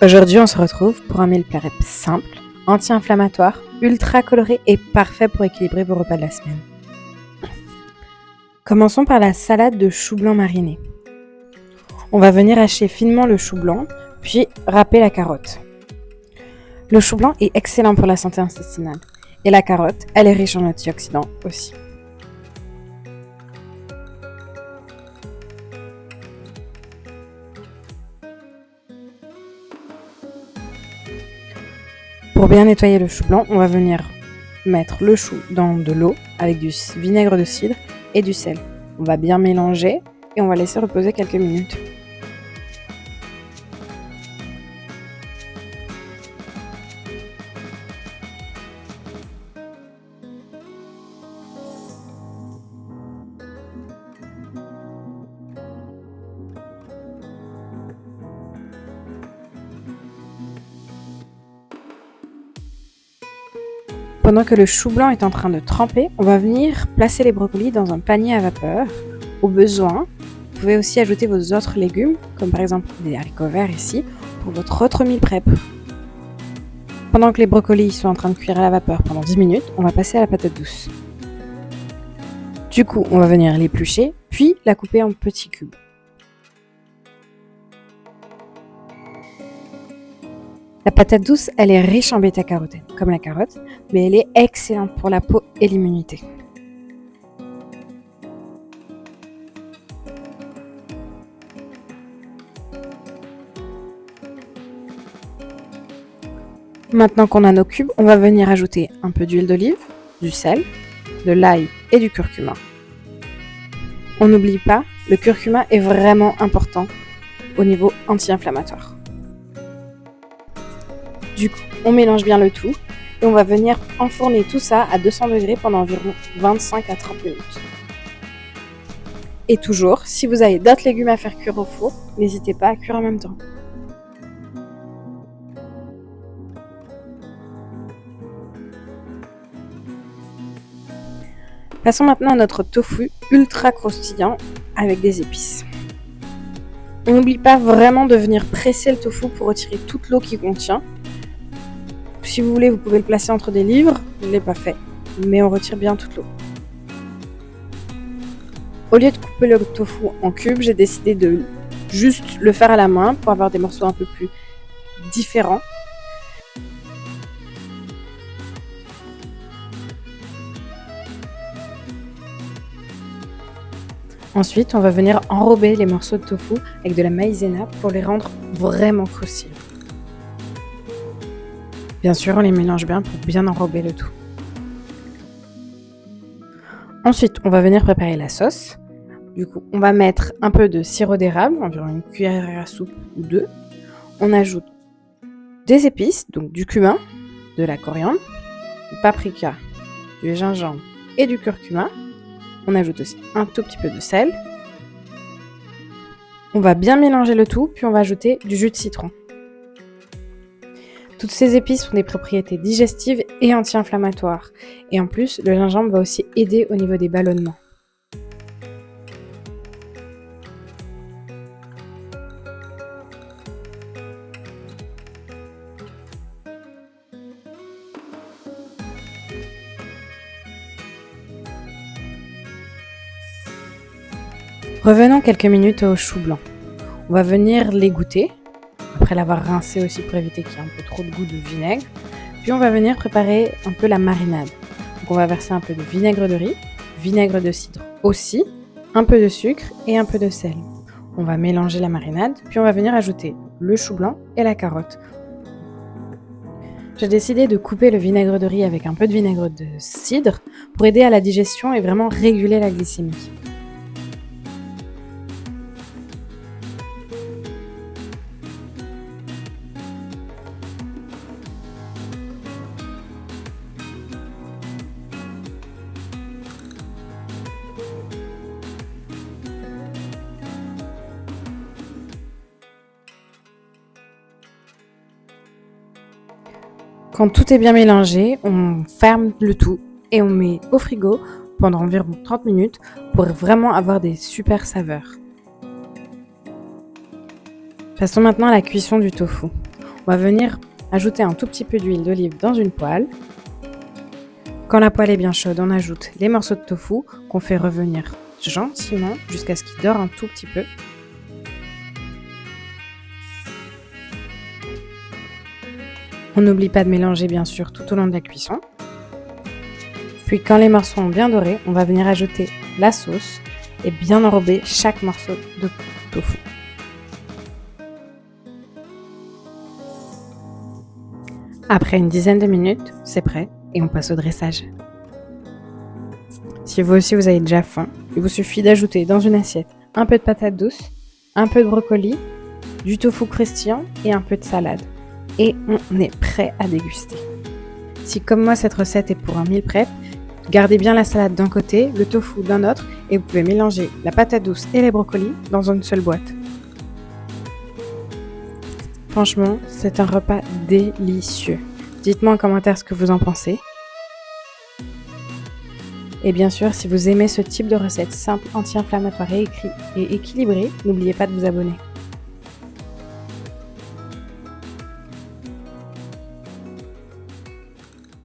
Aujourd'hui, on se retrouve pour un meal prep simple, anti-inflammatoire, ultra coloré et parfait pour équilibrer vos repas de la semaine. Commençons par la salade de chou blanc mariné. On va venir hacher finement le chou blanc, puis râper la carotte. Le chou blanc est excellent pour la santé intestinale et la carotte, elle est riche en antioxydants aussi. Pour bien nettoyer le chou blanc, on va venir mettre le chou dans de l'eau avec du vinaigre de cidre et du sel. On va bien mélanger et on va laisser reposer quelques minutes. Pendant que le chou blanc est en train de tremper, on va venir placer les brocolis dans un panier à vapeur. Au besoin, vous pouvez aussi ajouter vos autres légumes, comme par exemple des haricots verts ici, pour votre autre meal prep. Pendant que les brocolis sont en train de cuire à la vapeur pendant 10 minutes, on va passer à la patate douce. Du coup, on va venir l'éplucher, puis la couper en petits cubes. La patate douce, elle est riche en bêta-carotène, comme la carotte, mais elle est excellente pour la peau et l'immunité. Maintenant qu'on a nos cubes, on va venir ajouter un peu d'huile d'olive, du sel, de l'ail et du curcuma. On n'oublie pas, le curcuma est vraiment important au niveau anti-inflammatoire. Du coup, on mélange bien le tout et on va venir enfourner tout ça à 200 degrés pendant environ 25 à 30 minutes. Et toujours, si vous avez d'autres légumes à faire cuire au four, n'hésitez pas à cuire en même temps. Passons maintenant à notre tofu ultra croustillant avec des épices. On n'oublie pas vraiment de venir presser le tofu pour retirer toute l'eau qu'il contient. Si vous voulez, vous pouvez le placer entre des livres, je ne l'ai pas fait, mais on retire bien toute l'eau. Au lieu de couper le tofu en cubes, j'ai décidé de juste le faire à la main pour avoir des morceaux un peu plus différents. Ensuite, on va venir enrober les morceaux de tofu avec de la maïzena pour les rendre vraiment croustillants. Bien sûr, on les mélange bien pour bien enrober le tout. Ensuite, on va venir préparer la sauce. Du coup, on va mettre un peu de sirop d'érable, environ une cuillère à soupe ou deux. On ajoute des épices, donc du cumin, de la coriandre, du paprika, du gingembre et du curcuma. On ajoute aussi un tout petit peu de sel. On va bien mélanger le tout, puis on va ajouter du jus de citron. Toutes ces épices ont des propriétés digestives et anti-inflammatoires. Et en plus, le gingembre va aussi aider au niveau des ballonnements. Revenons quelques minutes au chou blanc. On va venir l'égoutter, après l'avoir rincé aussi pour éviter qu'il y ait un peu trop de goût de vinaigre. Puis on va venir préparer un peu la marinade. Donc on va verser un peu de vinaigre de riz, vinaigre de cidre aussi, un peu de sucre et un peu de sel. On va mélanger la marinade, puis on va venir ajouter le chou blanc et la carotte. J'ai décidé de couper le vinaigre de riz avec un peu de vinaigre de cidre pour aider à la digestion et vraiment réguler la glycémie. Quand tout est bien mélangé, on ferme le tout et on met au frigo pendant environ 30 minutes pour vraiment avoir des super saveurs. Passons maintenant à la cuisson du tofu. On va venir ajouter un tout petit peu d'huile d'olive dans une poêle. Quand la poêle est bien chaude, on ajoute les morceaux de tofu qu'on fait revenir gentiment jusqu'à ce qu'ils dorent un tout petit peu. On n'oublie pas de mélanger bien sûr tout au long de la cuisson. Puis quand les morceaux ont bien doré, on va venir ajouter la sauce et bien enrober chaque morceau de tofu. Après une dizaine de minutes, c'est prêt et on passe au dressage. Si vous aussi vous avez déjà faim, il vous suffit d'ajouter dans une assiette un peu de patates douces, un peu de brocoli, du tofu croustillant et un peu de salade. Et on est prêt à déguster. Si comme moi cette recette est pour un meal prep, gardez bien la salade d'un côté, le tofu d'un autre et vous pouvez mélanger la patate douce et les brocolis dans une seule boîte. Franchement, c'est un repas délicieux. Dites-moi en commentaire ce que vous en pensez. Et bien sûr, si vous aimez ce type de recette simple, anti-inflammatoire et équilibrée, n'oubliez pas de vous abonner.